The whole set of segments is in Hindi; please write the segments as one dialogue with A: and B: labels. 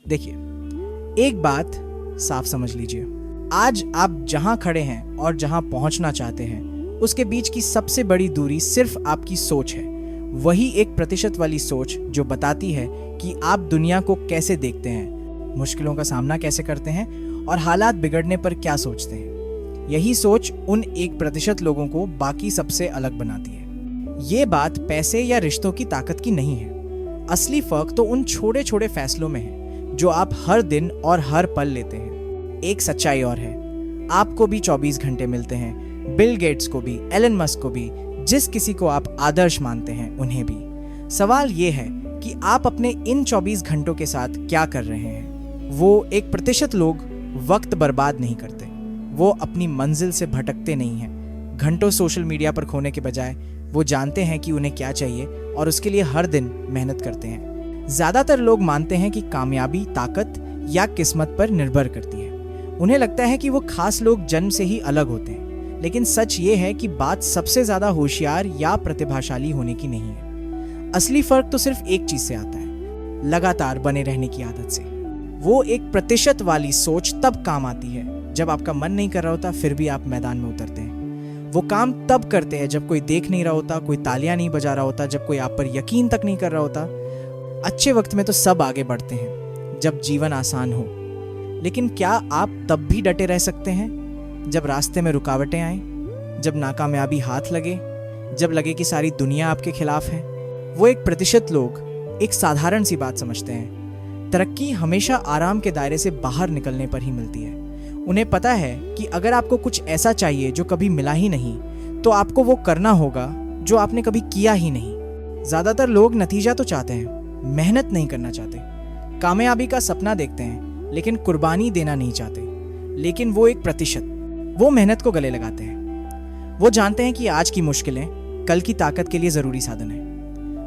A: देखिए, एक बात साफ समझ लीजिए, आज आप जहां खड़े हैं और जहां पहुंचना चाहते हैं उसके बीच की सबसे बड़ी दूरी सिर्फ आपकी सोच है। वही 1% वाली सोच जो बताती है कि आप दुनिया को कैसे देखते हैं, मुश्किलों का सामना कैसे करते हैं और हालात बिगड़ने पर क्या सोचते हैं। यही सोच उन 1% लोगों को बाकी सबसे अलग बनाती है। ये बात पैसे या रिश्तों की ताकत की नहीं है। असली फर्क तो उन छोटे छोटे फैसलों में है जो आप हर दिन और हर पल लेते हैं। एक सच्चाई और है, आपको भी 24 घंटे मिलते हैं, बिल गेट्स को भी, एलन मस्क को भी, जिस किसी को आप आदर्श मानते हैं उन्हें भी। सवाल ये है कि आप अपने इन 24 घंटों के साथ क्या कर रहे हैं। वो 1% लोग वक्त बर्बाद नहीं करते, वो अपनी मंजिल से भटकते नहीं हैं। घंटों सोशल मीडिया पर खोने के बजाय वो जानते हैं कि उन्हें क्या चाहिए और उसके लिए हर दिन मेहनत करते हैं। ज्यादातर लोग मानते हैं कि कामयाबी ताकत या किस्मत पर निर्भर करती है। उन्हें लगता है कि वो खास लोग जन्म से ही अलग होते हैं, लेकिन सच ये है कि बात सबसे ज्यादा होशियार या प्रतिभाशाली होने की नहीं है। असली फर्क तो सिर्फ एक चीज से आता है, लगातार बने रहने की आदत से। वो 1% वाली सोच तब काम आती है जब आपका मन नहीं कर रहा होता, फिर भी आप मैदान में उतरते हैं। वो काम तब करते हैं जब कोई देख नहीं रहा होता, कोई तालियां नहीं बजा रहा होता, जब कोई आप पर यकीन तक नहीं कर रहा होता। अच्छे वक्त में तो सब आगे बढ़ते हैं, जब जीवन आसान हो। लेकिन क्या आप तब भी डटे रह सकते हैं जब रास्ते में रुकावटें आए, जब नाकामयाबी हाथ लगे, जब लगे कि सारी दुनिया आपके खिलाफ है? वो 1% लोग एक साधारण सी बात समझते हैं, तरक्की हमेशा आराम के दायरे से बाहर निकलने पर ही मिलती है। उन्हें पता है कि अगर आपको कुछ ऐसा चाहिए जो कभी मिला ही नहीं, तो आपको वो करना होगा जो आपने कभी किया ही नहीं। ज्यादातर लोग नतीजा तो चाहते हैं, मेहनत नहीं करना चाहते। कामयाबी का सपना देखते हैं लेकिन कुर्बानी देना नहीं चाहते। लेकिन वो 1% वो मेहनत को गले लगाते हैं। वो जानते हैं कि आज की मुश्किलें कल की ताकत के लिए जरूरी साधन है।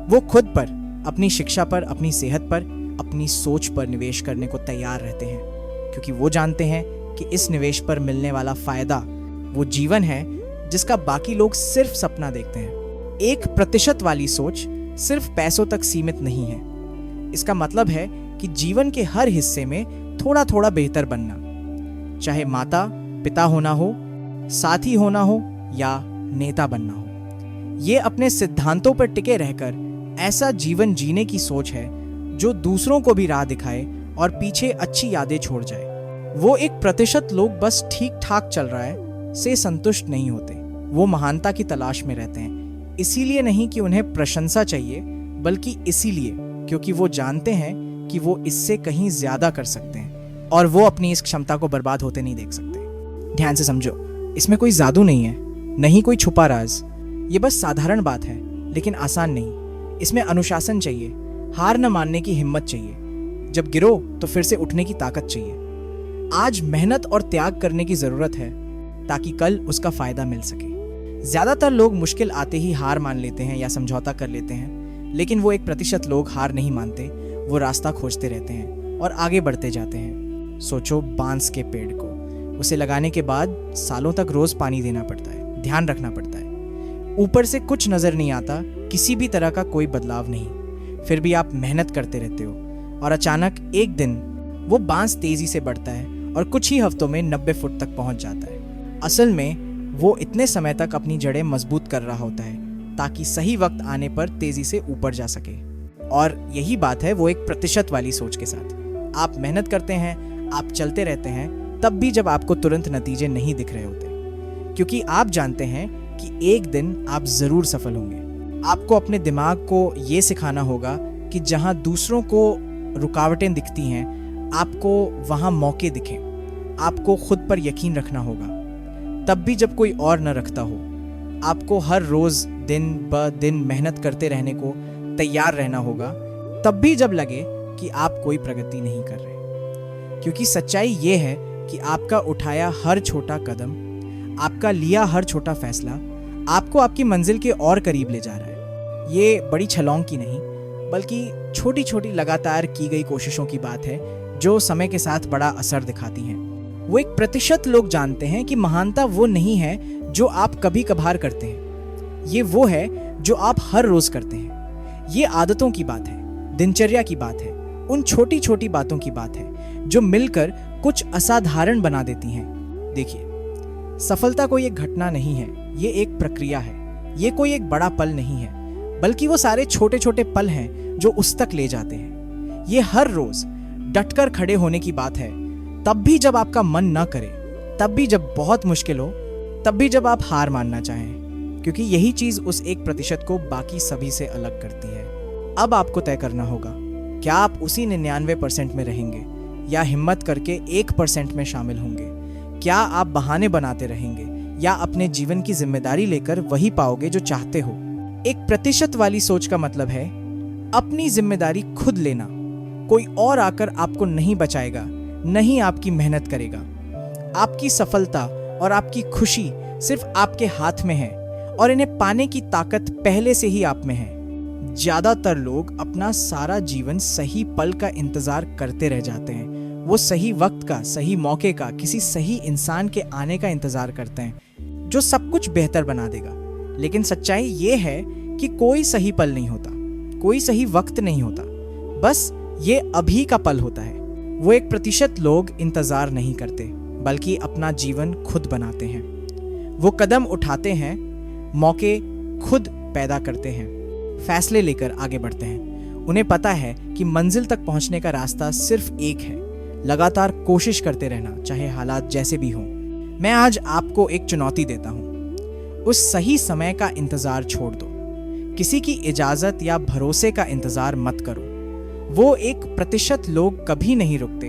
A: वो खुद पर, अपनी शिक्षा पर, अपनी सेहत पर, अपनी सोच पर निवेश करने को तैयार रहते हैं, क्योंकि वो जानते हैं कि इस निवेश पर मिलने वाला फायदा वो जीवन है जिसका बाकी लोग सिर्फ सपना देखते हैं। 1% वाली सोच सिर्फ पैसों तक सीमित नहीं है। इसका मतलब है कि जीवन के हर हिस्से में थोड़ा थोड़ा बेहतर बनना, चाहे माता पिता होना हो, साथी होना हो या नेता बनना हो। ये अपने सिद्धांतों पर टिके रहकर ऐसा जीवन जीने की सोच है जो दूसरों को भी राह दिखाए और पीछे अच्छी यादें छोड़ जाए। वो 1% लोग बस ठीक ठाक चल रहा है से संतुष्ट नहीं होते। वो महानता की तलाश में रहते हैं, इसीलिए नहीं कि उन्हें प्रशंसा चाहिए, बल्कि इसीलिए क्योंकि वो जानते हैं कि वो इससे कहीं ज्यादा कर सकते हैं और वो अपनी इस क्षमता को बर्बाद होते नहीं देख सकते। ध्यान से समझो, इसमें कोई जादू नहीं है, नहीं कोई छुपा राज। ये बस साधारण बात है, लेकिन आसान नहीं। इसमें अनुशासन चाहिए, हार न मानने की हिम्मत चाहिए, जब गिरो तो फिर से उठने की ताकत चाहिए। आज मेहनत और त्याग करने की जरूरत है ताकि कल उसका फायदा मिल सके। ज्यादातर लोग मुश्किल आते ही हार मान लेते हैं या समझौता कर लेते हैं, लेकिन वो 1% लोग हार नहीं मानते। वो रास्ता खोजते रहते हैं और आगे बढ़ते जाते हैं। सोचो बांस के पेड़ को, उसे लगाने के बाद सालों तक रोज पानी देना पड़ता है, ध्यान रखना पड़ता है। ऊपर से कुछ नजर नहीं आता, किसी भी तरह का कोई बदलाव नहीं, फिर भी आप मेहनत करते रहते हो और अचानक एक दिन वो बांस तेजी से बढ़ता है और कुछ ही हफ्तों में 90 फुट तक पहुंच जाता है। असल में वो इतने समय तक अपनी जड़ें मजबूत कर रहा होता है ताकि सही वक्त आने पर तेजी से ऊपर जा सके। और यही बात है वो 1% वाली सोच के साथ। आप मेहनत करते हैं, आप चलते रहते हैं, तब भी जब आपको तुरंत नतीजे नहीं दिख रहे होते, क्योंकि आप जानते हैं कि एक दिन आप जरूर सफल होंगे। आपको अपने दिमाग को ये सिखाना होगा कि जहां दूसरों को रुकावटें दिखती हैं, आपको वहां मौके दिखें। आपको खुद पर यकीन रखना होगा, तब भी जब कोई और न रखता हो। आपको हर रोज दिन ब दिन मेहनत करते रहने को तैयार रहना होगा, तब भी जब लगे कि आप कोई प्रगति नहीं कर रहे। क्योंकि सच्चाई ये है कि आपका उठाया हर छोटा कदम, आपका लिया हर छोटा फैसला आपको आपकी मंजिल के और करीब ले जा रहा है। ये बड़ी छलांग की नहीं, बल्कि छोटी छोटी लगातार की गई कोशिशों की बात है जो समय के साथ बड़ा असर दिखाती हैं। वो 1% लोग जानते हैं कि महानता वो नहीं है जो आप कभी कभार करते हैं, ये वो है जो आप हर रोज करते हैं। ये आदतों की बात है, दिनचर्या की बात है, उन छोटी छोटी बातों की बात है जो मिलकर कुछ असाधारण बना देती हैं। देखिए, सफलता कोई एक घटना नहीं है, ये एक प्रक्रिया है। ये कोई एक बड़ा पल नहीं है, बल्कि वो सारे छोटे छोटे पल हैं जो उस तक ले जाते हैं। ये हर रोज डटकर खड़े होने की बात है, तब भी जब आपका मन ना करे, तब भी जब बहुत मुश्किल हो, तब भी जब आप हार मानना चाहें, क्योंकि यही चीज उस 1% को बाकी सभी से अलग करती है। अब आपको तय करना होगा, क्या आप उसी 99% में रहेंगे या हिम्मत करके 1% में शामिल होंगे? क्या आप बहाने बनाते रहेंगे या अपने जीवन की जिम्मेदारी लेकर वही पाओगे जो चाहते हो? 1% वाली सोच का मतलब है अपनी जिम्मेदारी खुद लेना। कोई और आकर आपको नहीं बचाएगा, नहीं आपकी मेहनत करेगा। आपकी सफलता और आपकी खुशी सिर्फ आपके हाथ में है और इन्हें पाने की ताकत पहले से ही आप में है। ज्यादातर लोग अपना सारा जीवन सही पल का इंतजार करते रह जाते हैं। वो सही वक्त का, सही मौके का, किसी सही इंसान के आने का इंतजार करते हैं जो सब कुछ बेहतर बना देगा। लेकिन सच्चाई ये है कि कोई सही पल नहीं होता, कोई सही वक्त नहीं होता, बस ये अभी का पल होता है। वो 1% लोग इंतजार नहीं करते, बल्कि अपना जीवन खुद बनाते हैं। वो कदम उठाते हैं, मौके खुद पैदा करते हैं, फैसले लेकर आगे बढ़ते हैं। उन्हें पता है कि मंजिल तक पहुंचने का रास्ता सिर्फ एक है, लगातार कोशिश करते रहना, चाहे हालात जैसे भी हों। मैं आज आपको एक चुनौती देता हूं, उस सही समय का इंतजार छोड़ दो। किसी की इजाजत या भरोसे का इंतजार मत करो। वो 1% लोग कभी नहीं रुकते।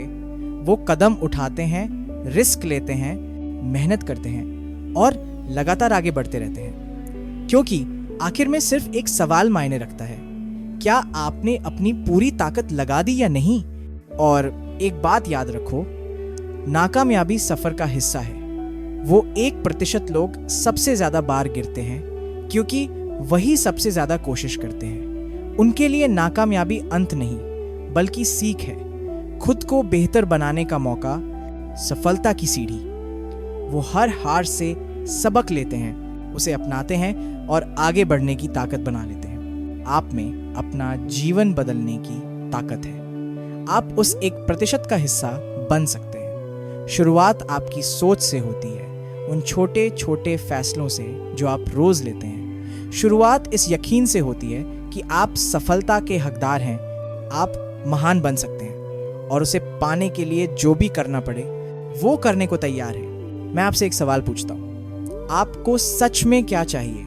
A: वो कदम उठाते हैं, रिस्क लेते हैं, मेहनत करते हैं और लगातार आगे बढ़ते रहते हैं। क्योंकि आखिर में सिर्फ एक सवाल मायने रखता है, क्या आपने अपनी पूरी ताकत लगा दी या नहीं? और एक बात याद रखो, नाकामयाबी सफर का हिस्सा है। वो 1% लोग सबसे ज्यादा बार गिरते हैं, क्योंकि वही सबसे ज्यादा कोशिश करते हैं। उनके लिए नाकामयाबी अंत नहीं, बल्कि सीख है, खुद को बेहतर बनाने का मौका, सफलता की सीढ़ी। वो हर हार से सबक लेते हैं, उसे अपनाते हैं और आगे बढ़ने की ताकत बना लेते हैं। आप में अपना जीवन बदलने की ताकत है। आप उस 1% का हिस्सा बन सकते हैं। शुरुआत आपकी सोच से होती है, उन छोटे छोटे फैसलों से जो आप रोज लेते हैं। शुरुआत इस यकीन से होती है कि आप सफलता के हकदार हैं, आप महान बन सकते हैं और उसे पाने के लिए जो भी करना पड़े वो करने को तैयार है। मैं आपसे एक सवाल पूछता हूँ, आपको सच में क्या चाहिए?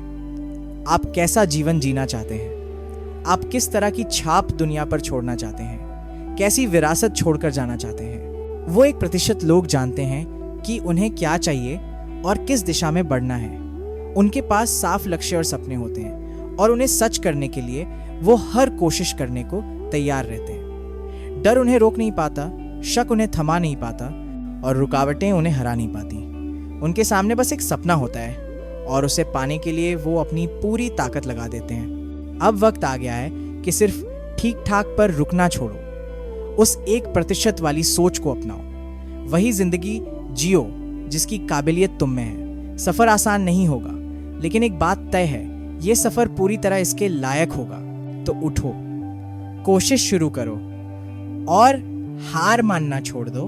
A: आप कैसा जीवन जीना चाहते हैं? आप किस तरह की छाप दुनिया पर छोड़ना चाहते हैं? कैसी विरासत छोड़कर जाना चाहते हैं? वो 1% लोग जानते हैं कि उन्हें क्या चाहिए और किस दिशा में बढ़ना है। उनके पास साफ लक्ष्य और सपने होते हैं और उन्हें सच करने के लिए वो हर कोशिश करने को तैयार रहते हैं। डर उन्हें रोक नहीं पाता, शक उन्हें थमा नहीं पाता और रुकावटें उन्हें हरा नहीं पाती। उनके सामने बस एक सपना होता है और उसे पाने के लिए वो अपनी पूरी ताकत लगा देते हैं। अब वक्त आ गया है कि सिर्फ ठीक ठाक पर रुकना छोड़ो, उस 1% वाली सोच को अपनाओ। वही जिंदगी जियो जिसकी काबिलियत तुम में है। सफर आसान नहीं होगा, लेकिन एक बात तय है, ये सफर पूरी तरह इसके लायक होगा। तो उठो, कोशिश शुरू करो और हार मानना छोड़ दो।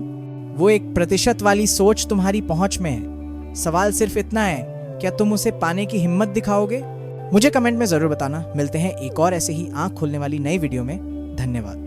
A: वो 1% वाली सोच तुम्हारी पहुंच में है। सवाल सिर्फ इतना है, क्या तुम उसे पाने की हिम्मत दिखाओगे? मुझे कमेंट में जरूर बताना। मिलते हैं एक और ऐसे ही आंख खोलने वाली नई वीडियो में। धन्यवाद।